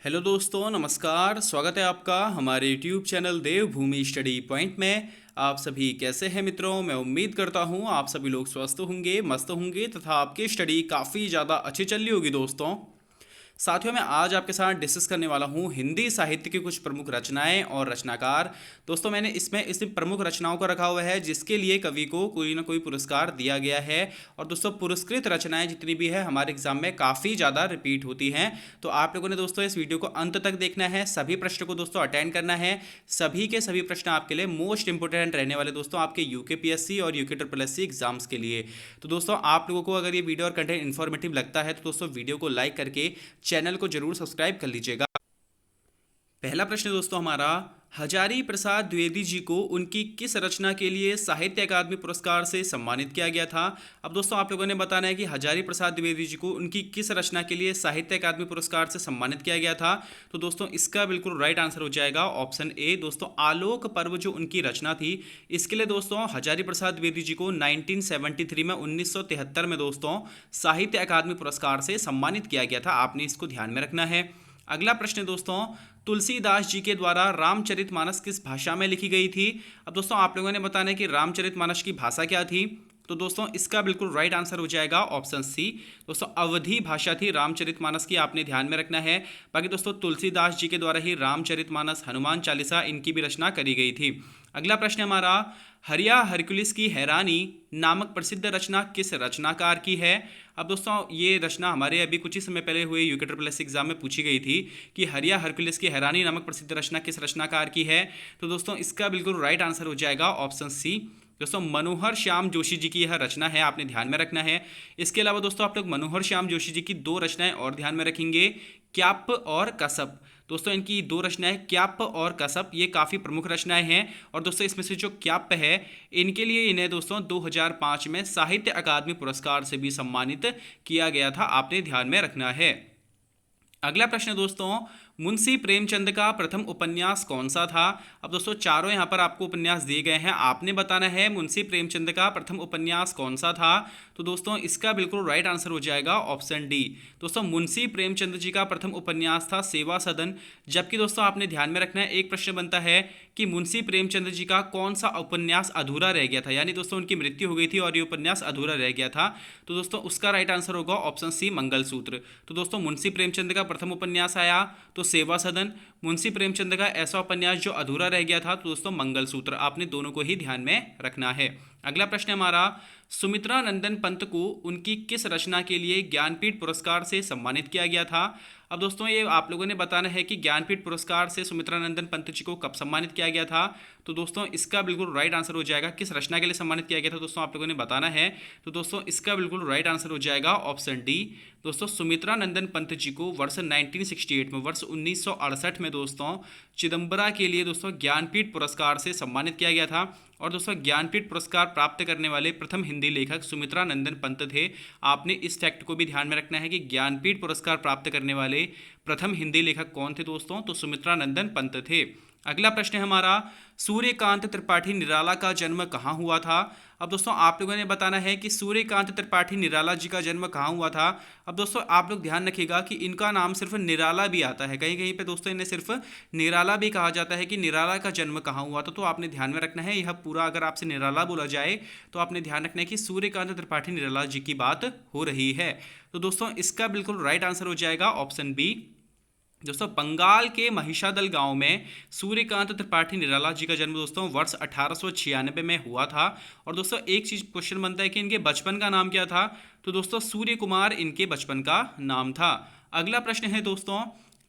Hello दोस्तों, नमस्कार। स्वागत है आपका हमारे यूट्यूब चैनल देवभूमि स्टडी पॉइंट में। आप सभी कैसे हैं मित्रों? मैं उम्मीद करता हूं आप सभी लोग स्वस्थ होंगे, मस्त होंगे तथा आपकी स्टडी काफ़ी ज़्यादा अच्छी चल रही होगी दोस्तों। साथियों, मैं आज आपके साथ डिस्कस करने वाला हूं हिंदी साहित्य की कुछ प्रमुख रचनाएं और रचनाकार। दोस्तों, मैंने इसमें प्रमुख रचनाओं को रखा हुआ है जिसके लिए कवि को कोई ना कोई पुरस्कार दिया गया है। और दोस्तों, पुरस्कृत रचनाएं जितनी भी है हमारे एग्जाम में काफ़ी ज़्यादा रिपीट होती हैं। तो आप लोगों ने दोस्तों इस वीडियो को अंत तक देखना है, सभी प्रश्न को दोस्तों अटेंड करना है। सभी के सभी प्रश्न आपके लिए मोस्ट इंपोर्टेंट रहने वाले दोस्तों आपके यूकेपीएससी और यूके ट्रिपल एससी एग्जाम्स के लिए। तो दोस्तों, आप लोगों को अगर ये वीडियो और कंटेंट इन्फॉर्मेटिव लगता है तो दोस्तों वीडियो को लाइक करके चैनल को जरूर सब्सक्राइब कर लीजिएगा। पहला प्रश्न दोस्तों हमारा, हजारी प्रसाद द्विवेदी जी को उनकी किस रचना के लिए साहित्य अकादमी पुरस्कार से सम्मानित किया गया था? अब दोस्तों आप लोगों ने बताना है कि हजारी प्रसाद द्विवेदी जी को उनकी किस रचना के लिए साहित्य अकादमी पुरस्कार से सम्मानित किया गया था। तो दोस्तों इसका बिल्कुल राइट आंसर हो जाएगा ऑप्शन ए। दोस्तों, आलोक पर्व जो उनकी रचना थी, इसके लिए दोस्तों हजारी प्रसाद द्विवेदी जी को 1973 में 1973 में दोस्तों साहित्य अकादमी पुरस्कार से सम्मानित किया गया था। आपने इसको ध्यान में रखना है। अगला प्रश्न दोस्तों, तुलसीदास जी के द्वारा रामचरितमानस किस भाषा में लिखी गई थी? अब दोस्तों आप लोगों ने बताना है कि रामचरितमानस की भाषा क्या थी। तो दोस्तों इसका बिल्कुल राइट आंसर हो जाएगा ऑप्शन सी। दोस्तों अवधी भाषा थी रामचरितमानस की, आपने ध्यान में रखना है। बाकी दोस्तों तुलसीदास जी के द्वारा ही रामचरितमानस, हनुमान चालीसा इनकी भी रचना करी गई थी। अगला प्रश्न हमारा, हरिया हरकुलिस की हैरानी नामक प्रसिद्ध रचना किस रचनाकार की है? अब दोस्तों ये रचना हमारे अभी कुछ ही समय पहले हुए यूके ट्रिपल एस एग्जाम में पूछी गई थी कि हरिया हरकुलिस की हैरानी नामक प्रसिद्ध रचना किस रचनाकार की है। तो दोस्तों इसका बिल्कुल राइट आंसर हो जाएगा ऑप्शन सी। दोस्तों मनोहर श्याम जोशी जी की यह रचना है, आपने ध्यान में रखना है। इसके अलावा दोस्तों आप लोग मनोहर श्याम जोशी जी की दो रचनाएं और ध्यान में रखेंगे, क्याप और कसप। दोस्तों इनकी दो रचनाएं क्याप और कसप, ये काफ़ी प्रमुख रचनाएं हैं। और दोस्तों इसमें से जो क्याप है, इनके लिए इन्हें दोस्तों 2005 में साहित्य अकादमी पुरस्कार से भी सम्मानित किया गया था, आपने ध्यान में रखना है। अगला प्रश्न दोस्तों, मुंशी प्रेमचंद का प्रथम उपन्यास कौन सा था? अब दोस्तों चारों यहाँ पर आपको उपन्यास दिए गए हैं, आपने बताना है मुंशी प्रेमचंद का प्रथम उपन्यास कौन सा था। तो दोस्तों इसका बिल्कुल राइट आंसर हो जाएगा ऑप्शन डी। दोस्तों मुंशी प्रेमचंद जी का प्रथम उपन्यास था सेवा सदन। जबकि दोस्तों आपने ध्यान में रखना है, एक प्रश्न बनता है कि मुंशी प्रेमचंद जी का कौन सा उपन्यास अधूरा रह गया था, यानी दोस्तों उनकी मृत्यु हो गई थी और ये उपन्यास अधूरा रह गया था। तो दोस्तों उसका राइट आंसर होगा ऑप्शन सी, मंगलसूत्र। तो दोस्तों मुंशी प्रेमचंद का प्रथम उपन्यास आया तो सेवा सदन, मुंशी प्रेमचंद का ऐसा उपन्यास जो अधूरा रह गया था तो दोस्तों मंगलसूत्र। आपने दोनों को ही ध्यान में रखना है। अगला प्रश्न हमारा, सुमित्रा नंदन पंत को उनकी किस रचना के लिए ज्ञानपीठ पुरस्कार से सम्मानित किया गया था? अब दोस्तों ये आप लोगों ने बताना है कि ज्ञानपीठ पुरस्कार से सुमित्रा नंदन पंत जी को कब सम्मानित किया गया था। तो दोस्तों इसका बिल्कुल राइट आंसर हो जाएगा, किस रचना के लिए सम्मानित किया गया था दोस्तों आप लोगों ने बताना है। तो दोस्तों इसका बिल्कुल राइट आंसर हो जाएगा ऑप्शन डी। दोस्तों सुमित्रा नंदन पंत जी को वर्ष 1968 में, वर्ष 1968 में दोस्तों चिदम्बरा के लिए दोस्तों ज्ञानपीठ पुरस्कार से सम्मानित किया गया था। और दोस्तों ज्ञानपीठ पुरस्कार प्राप्त करने वाले प्रथम हिंदी लेखक सुमित्रा नंदन पंत थे। आपने इस फैक्ट को भी ध्यान में रखना है कि ज्ञानपीठ पुरस्कार प्राप्त करने वाले प्रथम हिंदी लेखक कौन थे दोस्तों? तो सुमित्रा नंदन पंत थे। अगला प्रश्न है हमारा, सूर्यकांत त्रिपाठी निराला का जन्म कहाँ हुआ था? अब दोस्तों आप लोगों ने बताना है कि सूर्यकांत त्रिपाठी निराला जी का जन्म कहाँ हुआ था। अब दोस्तों आप लोग ध्यान रखिएगा कि इनका नाम सिर्फ निराला भी आता है, कहीं कहीं पे दोस्तों इन्हें सिर्फ निराला भी कहा जाता है कि निराला का जन्म कहाँ हुआ था। तो आपने ध्यान में रखना है, यह पूरा अगर आपसे निराला बोला जाए तो आपने ध्यान रखना है कि सूर्यकांत त्रिपाठी निराला जी की बात हो रही है। तो दोस्तों इसका बिल्कुल राइट आंसर हो जाएगा ऑप्शन बी। दोस्तों बंगाल के महिषादल गांव में सूर्यकांत त्रिपाठी निराला जी का जन्म दोस्तों वर्ष 1896 में हुआ था। और दोस्तों एक चीज क्वेश्चन बनता है कि इनके बचपन का नाम क्या था। तो दोस्तों सूर्य कुमार इनके बचपन का नाम था। अगला प्रश्न है दोस्तों,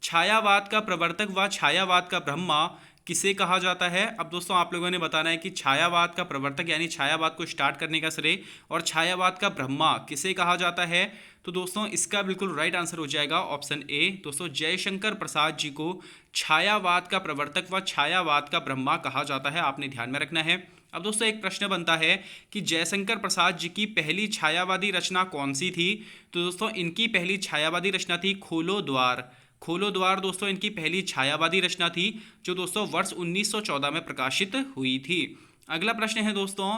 छायावाद का प्रवर्तक व छायावाद का ब्रह्मा किसे कहा जाता है? अब दोस्तों आप लोगों ने बताना है कि छायावाद का प्रवर्तक यानी छायावाद को स्टार्ट करने का श्रेय और छायावाद का ब्रह्मा किसे कहा जाता है। तो दोस्तों इसका बिल्कुल राइट आंसर हो जाएगा ऑप्शन ए। दोस्तों जयशंकर प्रसाद जी को छायावाद का प्रवर्तक व छायावाद का ब्रह्मा कहा जाता है, आपने ध्यान में रखना है। अब दोस्तों एक प्रश्न बनता है कि जयशंकर प्रसाद जी की पहली छायावादी रचना कौन सी थी? तो दोस्तों इनकी पहली छायावादी रचना थी खोलो द्वार। खोलो द्वार दोस्तों इनकी पहली छायावादी रचना थी जो दोस्तों वर्ष 1914 में प्रकाशित हुई थी। अगला प्रश्न है दोस्तों,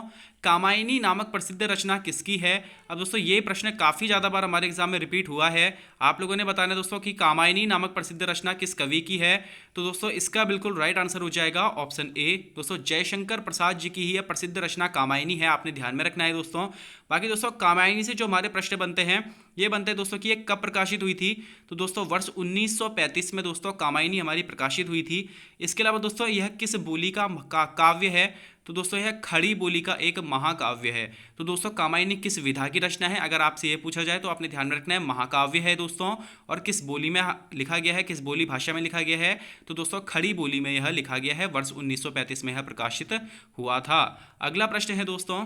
कामायनी नामक प्रसिद्ध रचना किसकी है। अब दोस्तों ये प्रश्न काफ़ी ज़्यादा बार हमारे एग्जाम में रिपीट हुआ है। आप लोगों ने बताना है दोस्तों कि कामायनी नामक प्रसिद्ध रचना किस कवि की है। तो दोस्तों इसका बिल्कुल राइट आंसर हो जाएगा ऑप्शन ए। दोस्तों जयशंकर प्रसाद जी की ही यह प्रसिद्ध रचना कामायनी है, आपने ध्यान में रखना है दोस्तों। बाकी दोस्तों कामायनी से जो हमारे प्रश्न बनते हैं ये बनते हैं दोस्तों कि ये कब प्रकाशित हुई थी। तो दोस्तों वर्ष 1935 में दोस्तों कामायनी हमारी प्रकाशित हुई थी। इसके अलावा दोस्तों यह किस बोली का काव्य है। तो दोस्तों यह खड़ी बोली का एक महाकाव्य है। तो दोस्तों कामायनी किस विधा की रचना है, अगर आपसे यह पूछा जाए तो आपने ध्यान में रखना है महाकाव्य है दोस्तों। और किस बोली में लिखा गया है, किस बोली भाषा में लिखा गया है। तो दोस्तों खड़ी बोली में यह लिखा गया है, वर्ष 1935 में यह प्रकाशित हुआ था। अगला प्रश्न है दोस्तों,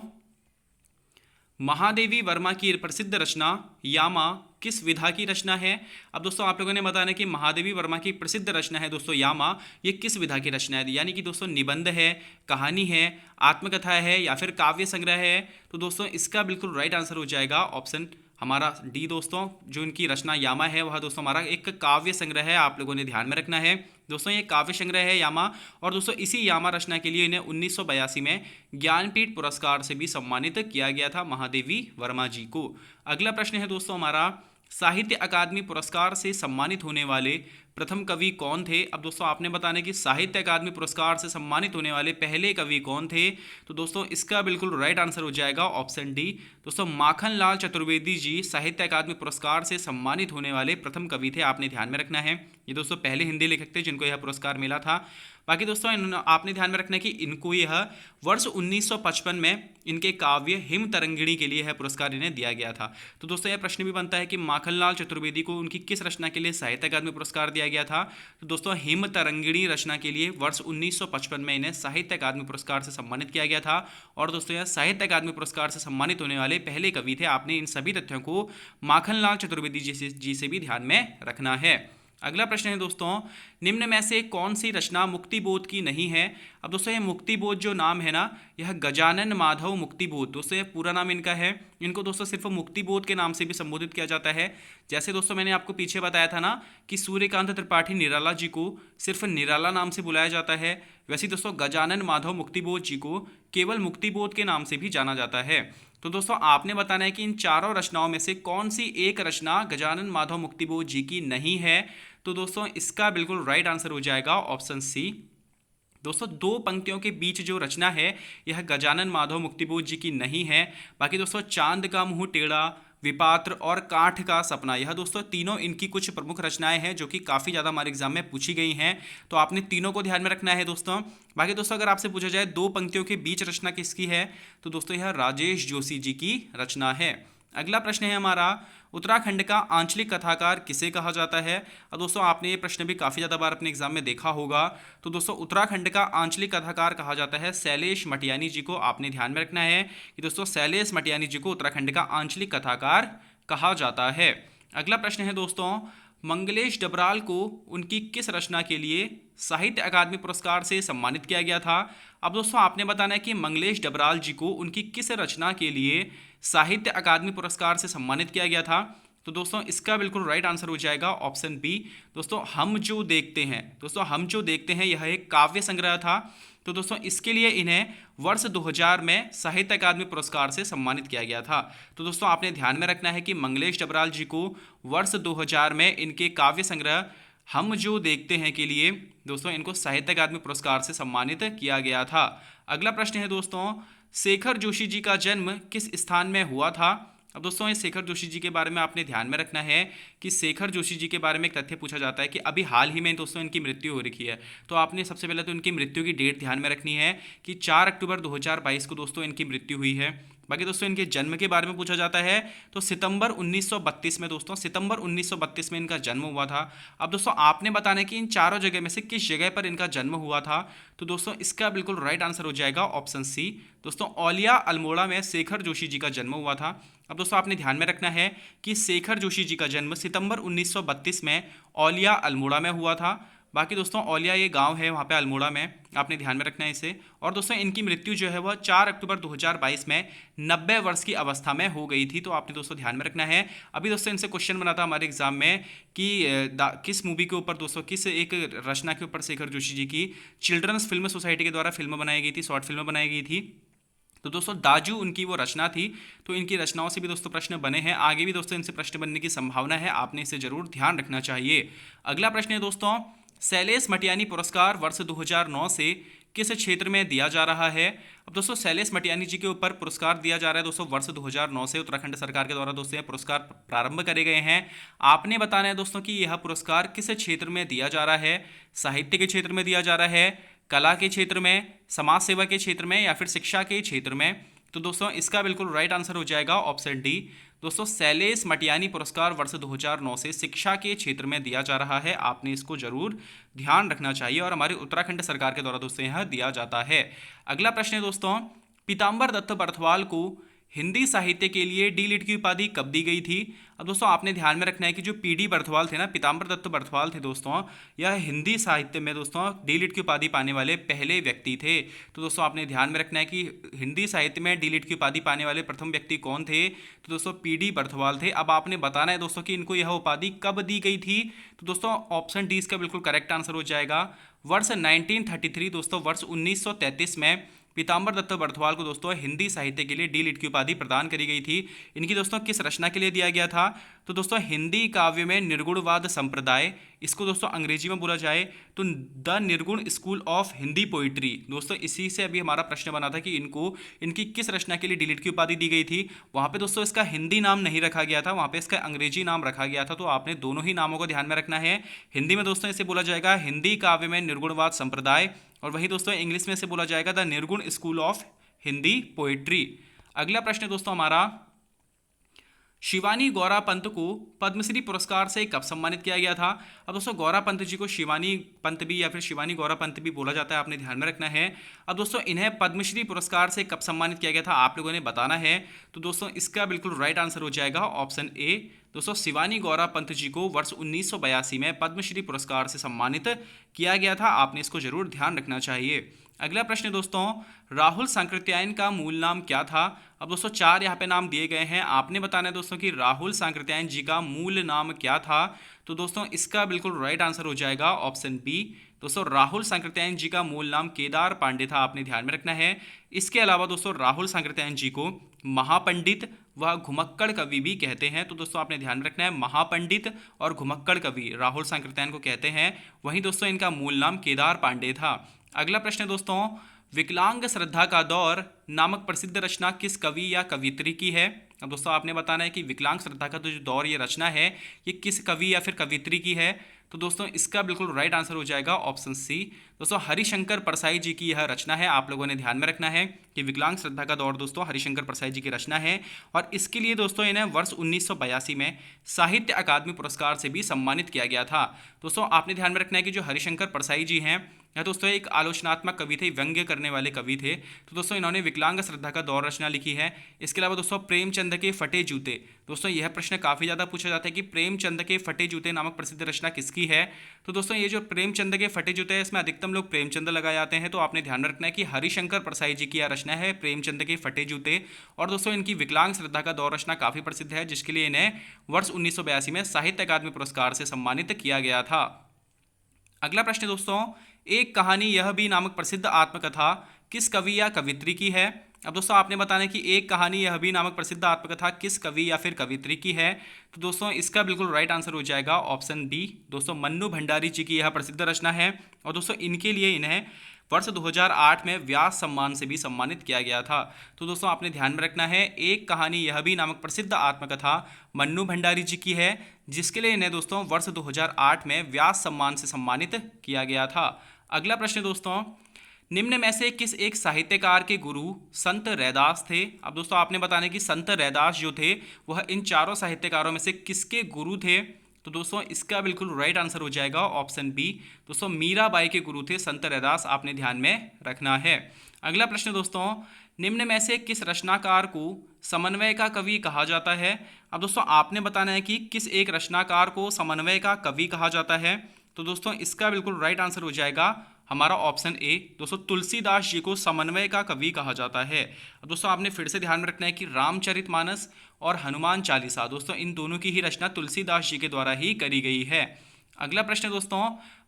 महादेवी वर्मा की प्रसिद्ध रचना यामा किस विधा की रचना है। अब दोस्तों आप लोगों ने बताना कि महादेवी वर्मा की प्रसिद्ध रचना है दोस्तों यामा, ये किस विधा की रचना है, यानी कि दोस्तों निबंध है, कहानी है, आत्मकथा है या फिर काव्य संग्रह है। तो दोस्तों इसका बिल्कुल राइट आंसर हो जाएगा ऑप्शन हमारा डी दोस्तों। जो इनकी रचना यामा है वह दोस्तों हमारा एक काव्य संग्रह है, आप लोगों ने ध्यान में रखना है दोस्तों। ये काव्य संग्रह है यामा। और दोस्तों इसी यामा रचना के लिए इन्हें 1982 में ज्ञानपीठ पुरस्कार से भी सम्मानित किया गया था महादेवी वर्मा जी को। अगला प्रश्न है दोस्तों हमारा, साहित्य अकादमी पुरस्कार से सम्मानित होने वाले प्रथम कवि कौन थे। अब दोस्तों आपने बताना कि साहित्य अकादमी पुरस्कार से सम्मानित होने वाले पहले कवि कौन थे। तो दोस्तों इसका बिल्कुल राइट आंसर हो जाएगा ऑप्शन डी। दोस्तों माखनलाल चतुर्वेदी जी साहित्य अकादमी पुरस्कार से सम्मानित होने वाले प्रथम कवि थे, आपने ध्यान में रखना है। ये दोस्तों पहले हिंदी लेखक थे जिनको यह पुरस्कार मिला था। बाकी दोस्तों आपने ध्यान में रखना है कि इनको यह वर्ष 1955 में इनके काव्य हिम तरंगिणी के लिए यह पुरस्कार इन्हें दिया गया था। तो दोस्तों यह प्रश्न भी बनता है कि माखनलाल चतुर्वेदी को उनकी किस रचना के लिए साहित्य अकादमी पुरस्कार दिया गया था। तो दोस्तों हिम तरंगिणी रचना के लिए वर्ष 1955 में इन्हें साहित्य अकादमी पुरस्कार से सम्मानित किया गया था। और दोस्तों यह साहित्य अकादमी पुरस्कार से सम्मानित होने वाले पहले कवि थे। आपने इन सभी तथ्यों को माखनलाल चतुर्वेदी जी से भी ध्यान में रखना है। अगला प्रश्न है दोस्तों, निम्न में से कौन सी रचना मुक्तिबोध की नहीं है। अब दोस्तों ये मुक्तिबोध जो नाम है ना, यह गजानन माधव मुक्तिबोध दोस्तों ये पूरा नाम इनका है। इनको दोस्तों सिर्फ मुक्तिबोध के नाम से भी संबोधित किया जाता है। जैसे दोस्तों मैंने आपको पीछे बताया था ना कि सूर्यकांत त्रिपाठी निराला जी को सिर्फ निराला नाम से बुलाया जाता है, वैसे दोस्तों गजानन माधव मुक्तिबोध जी को केवल मुक्तिबोध के नाम से भी जाना जाता है। तो दोस्तों आपने बताना है कि इन चारों रचनाओं में से कौन सी एक रचना गजानन माधव मुक्तिबोध जी की नहीं है। तो दोस्तों इसका बिल्कुल राइट आंसर हो जाएगा ऑप्शन सी। दोस्तों दो पंक्तियों के बीच जो रचना है यह गजानन माधव मुक्तिबोध जी की नहीं है। बाकी दोस्तों चांद का मुंह टेढ़ा, विपात्र और काठ का सपना, यह दोस्तों तीनों इनकी कुछ प्रमुख रचनाएं हैं जो कि काफ़ी ज़्यादा हमारे एग्जाम में पूछी गई हैं। तो आपने तीनों को ध्यान में रखना है दोस्तों। बाकी दोस्तों अगर आपसे पूछा जाए दो पंक्तियों के बीच रचना किसकी है, तो दोस्तों यह राजेश जोशी जी की रचना है। अगला प्रश्न है हमारा, उत्तराखंड का आंचलिक कथाकार किसे कहा जाता है। और दोस्तों आपने ये प्रश्न भी काफ़ी ज़्यादा बार अपने एग्जाम में देखा होगा। तो दोस्तों उत्तराखंड का आंचलिक कथाकार कहा जाता है शैलेश मटियानी जी को, आपने ध्यान में रखना है कि दोस्तों शैलेश मटियानी जी को उत्तराखंड का आंचलिक कथाकार कहा जाता है। अगला प्रश्न है दोस्तों, मंगलेश डबराल को उनकी किस रचना के लिए साहित्य अकादमी पुरस्कार से सम्मानित किया गया था। अब दोस्तों आपने बताना है कि मंगलेश डबराल जी को उनकी किस रचना के लिए साहित्य अकादमी पुरस्कार से सम्मानित किया गया था। तो दोस्तों इसका बिल्कुल राइट आंसर हो जाएगा ऑप्शन बी। दोस्तों हम जो देखते हैं, दोस्तों हम जो देखते हैं यह एक काव्य संग्रह था। तो दोस्तों इसके लिए इन्हें वर्ष 2000 में साहित्य अकादमी पुरस्कार से सम्मानित किया गया था। तो दोस्तों आपने ध्यान में रखना है कि मंगलेश डबराल जी को वर्ष 2000 में इनके काव्य संग्रह हम जो देखते हैं के लिए दोस्तों इनको साहित्य अकादमी पुरस्कार से सम्मानित किया गया था। अगला प्रश्न है दोस्तों, शेखर जोशी जी का जन्म किस स्थान में हुआ था। अब दोस्तों ये शेखर जोशी जी के बारे में आपने ध्यान में रखना है कि शेखर जोशी जी के बारे में एक तथ्य पूछा जाता है कि अभी हाल ही में दोस्तों इनकी मृत्यु हो रखी है। तो आपने सबसे पहले तो इनकी मृत्यु की डेट ध्यान में रखनी है कि 4 अक्टूबर 2022 को दोस्तों इनकी मृत्यु हुई है। बाकी दोस्तों इनके जन्म के बारे में पूछा जाता है तो सितंबर 1932 में दोस्तों सितंबर 1932 में इनका जन्म हुआ था। अब दोस्तों आपने बताना है कि इन चारों जगह में से किस जगह पर इनका जन्म हुआ था। तो दोस्तों इसका बिल्कुल राइट आंसर हो जाएगा ऑप्शन सी। दोस्तों औलिया अल्मोड़ा में शेखर जोशी जी का जन्म हुआ था। अब दोस्तों आपने ध्यान में रखना है कि शेखर जोशी जी का जन्म सितंबर 1932 में औलिया अल्मोड़ा में हुआ था। बाकी दोस्तों औलिया ये गांव है वहाँ पे अल्मोड़ा में, आपने ध्यान में रखना है इसे। और दोस्तों इनकी मृत्यु जो है वह 4 अक्टूबर 2022 में 90 वर्ष की अवस्था में हो गई थी, तो आपने दोस्तों ध्यान में रखना है। अभी दोस्तों इनसे क्वेश्चन बना था हमारे एग्जाम में कि किस मूवी के ऊपर दोस्तों, किस एक रचना के ऊपर शेखर जोशी जी की चिल्ड्रंस फिल्म सोसाइटी के द्वारा फिल्म बनाई गई थी, शॉर्ट फिल्म बनाई गई थी। तो दोस्तों दाजू उनकी वो रचना थी। तो इनकी रचनाओं से भी दोस्तों प्रश्न बने हैं, आगे भी दोस्तों इनसे प्रश्न बनने की संभावना है, आपने इसे जरूर ध्यान रखना चाहिए। अगला प्रश्न है दोस्तों, शैलेश मटियानी पुरस्कार वर्ष 2009 से किस क्षेत्र में दिया जा रहा है। अब दोस्तों शैलेश मटियानी जी के ऊपर पुरस्कार दिया जा रहा है दोस्तों वर्ष 2009 से, उत्तराखंड सरकार के द्वारा दोस्तों यह पुरस्कार प्रारंभ करे गए हैं। आपने बताना है दोस्तों कि यह पुरस्कार किस क्षेत्र में दिया जा रहा है, साहित्य के क्षेत्र में दिया जा रहा है, कला के क्षेत्र में, समाज सेवा के क्षेत्र में, या फिर शिक्षा के क्षेत्र में। तो दोस्तों इसका बिल्कुल राइट आंसर हो जाएगा ऑप्शन डी। दोस्तों शैलेश मटियानी पुरस्कार वर्ष 2009 से शिक्षा के क्षेत्र में दिया जा रहा है, आपने इसको जरूर ध्यान रखना चाहिए और हमारे उत्तराखंड सरकार के द्वारा दोस्तों यह दिया जाता है। अगला प्रश्न है दोस्तों, पीताम्बर दत्त बर्थवाल को हिंदी साहित्य के लिए डी लिट की उपाधि कब दी गई थी। अब दोस्तों आपने ध्यान में रखना है कि जो पीडी बर्थवाल थे ना, पीताम्बर दत्त बर्थवाल थे दोस्तों, यह हिंदी साहित्य में दोस्तों डी लिट की उपाधि पाने वाले पहले व्यक्ति थे। तो दोस्तों आपने ध्यान में रखना है कि हिंदी साहित्य में डी लिट की उपाधि पाने वाले प्रथम व्यक्ति कौन थे। तो दोस्तों पीडी बर्थवाल थे। अब आपने बताना है दोस्तों कि इनको यह उपाधि कब दी गई थी। तो दोस्तों ऑप्शन डी इसका बिल्कुल करेक्ट आंसर हो जाएगा, वर्ष 1933 दोस्तों, वर्ष 1933 में पीताम्बर दत्त बर्थवाल को दोस्तों हिंदी साहित्य के लिए डी लिट की उपाधि प्रदान करी गई थी। इनकी दोस्तों किस रचना के लिए दिया गया था। तो दोस्तों हिंदी काव्य में निर्गुणवाद संप्रदाय, इसको दोस्तों अंग्रेजी में बोला जाए तो द निर्गुण स्कूल ऑफ हिंदी पोइट्री। दोस्तों इसी से अभी हमारा प्रश्न बना था कि इनको इनकी किस रचना के लिए डी लिट की उपाधि दी गई थी। वहाँ पे दोस्तों इसका हिंदी नाम नहीं रखा गया था, वहाँ पे इसका अंग्रेजी नाम रखा गया था। तो आपने दोनों ही नामों को ध्यान में रखना है। हिंदी में दोस्तों इसे बोला जाएगा हिंदी काव्य में निर्गुणवाद संप्रदाय, और वही दोस्तों इंग्लिश में से बोला जाएगा द निर्गुण स्कूल ऑफ हिंदी पोएट्री। अगला प्रश्न दोस्तों हमारा, शिवानी गौरा पंत को पद्मश्री पुरस्कार से कब सम्मानित किया गया था। अब दोस्तों गौरा पंत जी को शिवानी पंत भी या फिर शिवानी गौरा पंत भी बोला जाता है, आपने ध्यान में रखना है। अब दोस्तों इन्हें पद्मश्री पुरस्कार से कब सम्मानित किया गया था, आप लोगों ने बताना है। तो दोस्तों इसका बिल्कुल राइट आंसर हो जाएगा ऑप्शन ए। दोस्तों शिवानी गौरा पंत जी को वर्ष 1982 में पद्मश्री पुरस्कार से सम्मानित किया गया था, आपने इसको जरूर ध्यान रखना चाहिए। अगला प्रश्न दोस्तों, राहुल सांकृत्यायन का मूल नाम क्या था। अब दोस्तों 4 यहाँ पे नाम दिए गए हैं, आपने बताना है दोस्तों कि राहुल सांकृत्यायन जी का मूल नाम क्या था। तो दोस्तों इसका बिल्कुल राइट आंसर हो जाएगा ऑप्शन बी। दोस्तों राहुल सांकृत्यायन जी का मूल नाम केदार पांडे था, आपने ध्यान में रखना है। इसके अलावा दोस्तों राहुल सांकृत्यायन जी को महापंडित व घुमक्कड़ कवि भी कहते हैं। तो दोस्तों आपने ध्यान रखना है, महापंडित और घुमक्कड़ कवि राहुल सांकृत्यायन को कहते हैं। वहीं दोस्तों इनका मूल नाम केदार पांडे था। अगला प्रश्न दोस्तों, विकलांग श्रद्धा का दौर नामक प्रसिद्ध रचना किस कवि या कवियत्री की है। अब दोस्तों आपने बताना है कि विकलांग श्रद्धा का जो दौर ये रचना है ये किस कवि या फिर कवियत्री की है। तो दोस्तों इसका बिल्कुल राइट आंसर हो जाएगा ऑप्शन सी। दोस्तों हरिशंकर परसाई जी की यह रचना है, आप लोगों ने ध्यान में रखना है कि विकलांग श्रद्धा का दौर दोस्तों हरिशंकर परसाई जी की रचना है। और इसके लिए दोस्तों इन्हें वर्ष 1982 में साहित्य अकादमी पुरस्कार से भी सम्मानित किया गया था। दोस्तों आपने ध्यान में रखना है कि जो हरिशंकर परसाई जी हैं यह दोस्तों एक आलोचनात्मक कवि थे, व्यंग्य करने वाले कवि थे। तो दोस्तों इन्होंने विकलांग श्रद्धा का दौर रचना लिखी है। इसके अलावा दोस्तों प्रेमचंद के फटे जूते, दोस्तों यह प्रश्न काफ़ी ज़्यादा पूछा जाता है कि प्रेमचंद के फटे जूते नामक प्रसिद्ध रचना किसकी है। तो दोस्तों ये जो प्रेमचंद के फटे जूते हैं इसमें अधिकतम लोग प्रेमचंद लगाए जाते हैं। तो आपने ध्यान रखना है कि हरिशंकर परसाई जी की यह रचना है प्रेमचंद के फटे जूते। और दोस्तों इनकी विकलांग श्रद्धा का दौर रचना काफ़ी प्रसिद्ध है, जिसके लिए इन्हें वर्ष 1982 में साहित्य अकादमी पुरस्कार से सम्मानित किया गया था। अगला प्रश्न दोस्तों, एक कहानी यह भी नामक प्रसिद्ध आत्मकथा किस कवि या कवित्री की है। अब दोस्तों आपने बताना है कि एक कहानी यह भी नामक प्रसिद्ध आत्मकथा किस कवि या फिर कवित्री की है। तो दोस्तों इसका बिल्कुल राइट आंसर हो जाएगा ऑप्शन बी। दोस्तों मन्नू भंडारी जी की यह प्रसिद्ध रचना है और दोस्तों इनके लिए इन्हें वर्ष 2008 में व्यास सम्मान से भी सम्मानित किया गया था। तो दोस्तों आपने ध्यान में रखना है, एक कहानी यह भी नामक प्रसिद्ध आत्मकथा मन्नू भंडारी जी की है, जिसके लिए इन्हें दोस्तों वर्ष 2008 में व्यास सम्मान से सम्मानित किया गया था। अगला प्रश्न दोस्तों, निम्न में से किस एक साहित्यकार के गुरु संत रैदास थे। अब दोस्तों आपने बताना है कि संत रैदास जो थे वह इन चारों साहित्यकारों में से किसके गुरु थे। तो दोस्तों इसका बिल्कुल राइट आंसर हो जाएगा ऑप्शन बी। दोस्तों मीराबाई के गुरु थे संत रैदास, आपने ध्यान में रखना है। अगला प्रश्न दोस्तों, निम्न में से किस रचनाकार को समन्वय का कवि कहा जाता है। अब दोस्तों आपने बताना है कि किस एक रचनाकार को समन्वय का कवि कहा जाता है। तो दोस्तों इसका बिल्कुल राइट आंसर हो जाएगा हमारा ऑप्शन ए। दोस्तों तुलसीदास जी को समन्वय का कवि कहा जाता है। दोस्तों आपने फिर से ध्यान में रखना है कि रामचरितमानस और हनुमान चालीसा दोस्तों इन दोनों की ही रचना तुलसीदास जी के द्वारा ही करी गई है। अगला प्रश्न दोस्तों,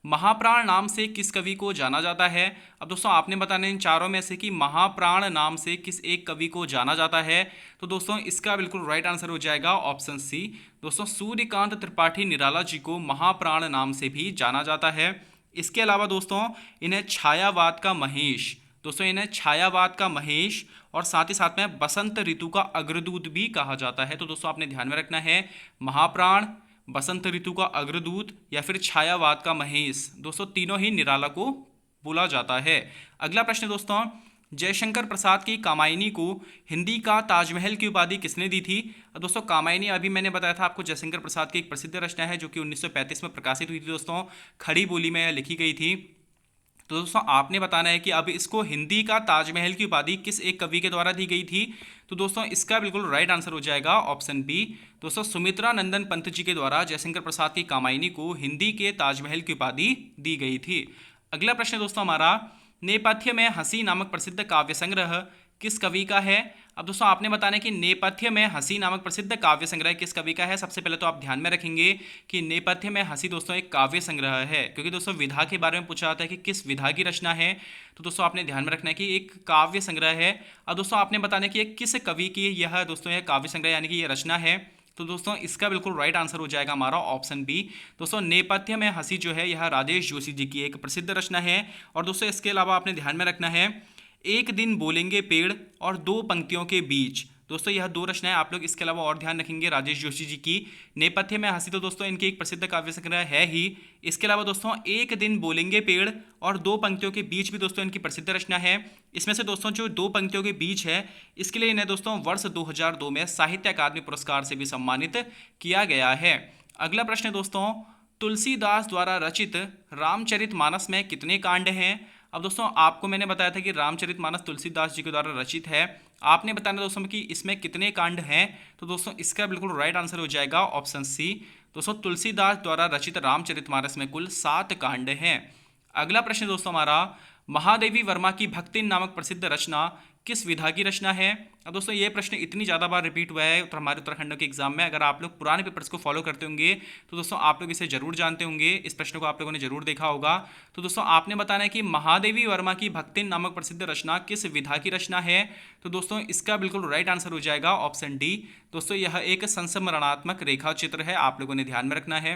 महाप्राण नाम से किस कवि को जाना जाता है। अब दोस्तों आपने बताना इन चारों में से कि महाप्राण नाम से किस एक कवि को जाना जाता है। तो दोस्तों इसका बिल्कुल राइट आंसर हो जाएगा ऑप्शन सी। दोस्तों सूर्यकांत त्रिपाठी निराला जी को महाप्राण नाम से भी जाना जाता है। इसके अलावा दोस्तों इन्हें छायावाद का महेश, दोस्तों इन्हें छायावाद का महेश और साथ ही साथ में बसंत ऋतु का अग्रदूत भी कहा जाता है। तो दोस्तों आपने ध्यान में रखना है महाप्राण, बसंत ऋतु का अग्रदूत या फिर छायावाद का महेश, दोस्तों तीनों ही निराला को बोला जाता है। अगला प्रश्न दोस्तों, जयशंकर प्रसाद की कामायनी को हिंदी का ताजमहल की उपाधि किसने दी थी। दोस्तों कामायनी अभी मैंने बताया था आपको जयशंकर प्रसाद की एक प्रसिद्ध रचना है जो कि 1935 में प्रकाशित हुई थी दोस्तों, खड़ी बोली में लिखी गई थी। तो दोस्तों आपने बताना है कि अब इसको हिंदी का ताजमहल की उपाधि किस एक कवि के द्वारा दी गई थी। तो दोस्तों इसका बिल्कुल राइट आंसर हो जाएगा ऑप्शन बी। दोस्तों सुमित्रा नंदन पंत जी के द्वारा जयशंकर प्रसाद की कामायनी को हिंदी के ताजमहल की उपाधि दी गई थी। अगला प्रश्न दोस्तों हमारा, नेपथ्य में हंसी नामक प्रसिद्ध काव्य संग्रह किस कवि का है। अब दोस्तों आपने बताना है कि नेपथ्य में हंसी नामक प्रसिद्ध काव्य संग्रह किस कवि का है। सबसे पहले तो आप ध्यान में रखेंगे कि नेपथ्य में हंसी दोस्तों एक काव्य संग्रह है, क्योंकि दोस्तों विधा के बारे में पूछा जाता है कि किस विधा की रचना है। तो दोस्तों आपने ध्यान में रखना है कि एक काव्य संग्रह है। अब दोस्तों आपने बताना है कि किस कवि की यह दोस्तों यह काव्य संग्रह यानी कि यह रचना है। तो दोस्तों इसका बिल्कुल राइट आंसर हो जाएगा हमारा ऑप्शन बी। दोस्तों नेपथ्य में हंसी जो है यह राजेश जोशी जी की एक प्रसिद्ध रचना है। और दोस्तों इसके अलावा आपने ध्यान में रखना है एक दिन बोलेंगे पेड़ और दो पंक्तियों के बीच, दोस्तों यह दो रचनाएं आप लोग इसके अलावा और ध्यान रखेंगे राजेश जोशी जी की। नेपथ्य में हंसी तो दोस्तों इनकी एक प्रसिद्ध काव्य संग्रह है ही। इसके अलावा दोस्तों एक दिन बोलेंगे पेड़ और दो पंक्तियों के बीच भी दोस्तों इनकी प्रसिद्ध रचना है। इसमें से दोस्तों जो दो पंक्तियों के बीच है इसके लिए इन्हें दोस्तों वर्ष 2002 में साहित्य अकादमी पुरस्कार से भी सम्मानित किया गया है। अगला प्रश्न दोस्तों, तुलसीदास द्वारा रचित रामचरितमानस में कितने कांड हैं। अब दोस्तों आपको मैंने बताया था कि रामचरितमानस तुलसीदास जी के द्वारा रचित है। आपने बताना दोस्तों कि इसमें कितने कांड हैं। तो दोस्तों इसका बिल्कुल राइट आंसर हो जाएगा ऑप्शन सी। दोस्तों तुलसीदास द्वारा रचित रामचरितमानस में कुल 7 कांड हैं। अगला प्रश्न दोस्तों हमारा, महादेवी वर्मा की भक्तिन नामक प्रसिद्ध रचना किस विधा की रचना है। अब दोस्तों ये प्रश्न इतनी ज़्यादा बार रिपीट हुआ है हमारे उत्तराखंड के एग्जाम में। अगर आप लोग पुराने पेपर्स को फॉलो करते होंगे तो दोस्तों आप लोग इसे जरूर जानते होंगे, इस प्रश्न को आप लोगों ने जरूर देखा होगा। तो दोस्तों आपने बताना है कि महादेवी वर्मा की भक्तिन नामक प्रसिद्ध रचना किस विधा की रचना है। तो दोस्तों इसका बिल्कुल राइट आंसर हो जाएगा ऑप्शन डी। दोस्तों यह एक संस्मरणात्मक रेखा चित्र है, आप लोगों ने ध्यान में रखना है।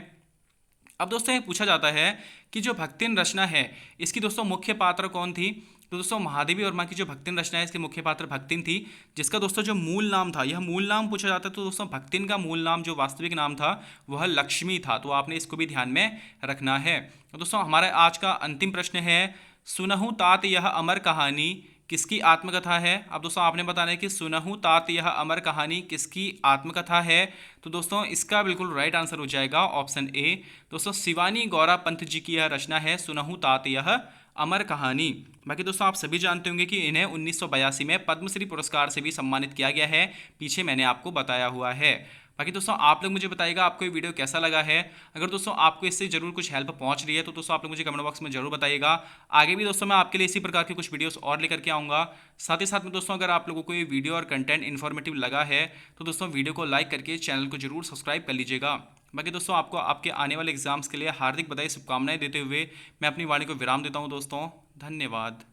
अब दोस्तों ये पूछा जाता है कि जो भक्तिन रचना है इसकी दोस्तों मुख्य पात्र कौन थी। तो दोस्तों महादेवी वर्मा की जो भक्तिन रचना है इसके मुख्य पात्र भक्तिन थी, जिसका दोस्तों जो मूल नाम था, यह मूल नाम पूछा जाता है तो दोस्तों भक्तिन का मूल नाम जो वास्तविक नाम था वह लक्ष्मी था। तो आपने इसको भी ध्यान में रखना है। तो दोस्तों हमारा आज का अंतिम प्रश्न है, सुनहु तात यह अमर कहानी किसकी आत्मकथा है। अब दोस्तों आपने बताना है कि सुनहु तात यह अमर कहानी किसकी आत्मकथा है। तो दोस्तों इसका बिल्कुल राइट आंसर हो जाएगा ऑप्शन ए। दोस्तों शिवानी गौरा पंत जी की यह रचना है सुनहु तात यह अमर कहानी। बाकी दोस्तों आप सभी जानते होंगे कि इन्हें 1982 में पद्मश्री पुरस्कार से भी सम्मानित किया गया है, पीछे मैंने आपको बताया हुआ है। बाकी दोस्तों आप लोग मुझे बताइएगा आपको ये वीडियो कैसा लगा है। अगर दोस्तों आपको इससे जरूर कुछ हेल्प पहुंच रही है तो दोस्तों आप लोग मुझे कमेंट बॉक्स में जरूर बताइएगा। आगे भी दोस्तों मैं आपके लिए इसी प्रकार के कुछ वीडियोस और लेकर के आऊँगा। साथ ही साथ में दोस्तों अगर आप लोगों को ये वीडियो और कंटेंट इन्फॉर्मेटिव लगा है तो दोस्तों वीडियो को लाइक करके चैनल को जरूर सब्सक्राइब कर लीजिएगा। बाकी दोस्तों आपको आपके आने वाले एग्जाम्स के लिए हार्दिक बधाई शुभकामनाएं देते हुए मैं अपनी वाणी को विराम देता हूं दोस्तों। धन्यवाद।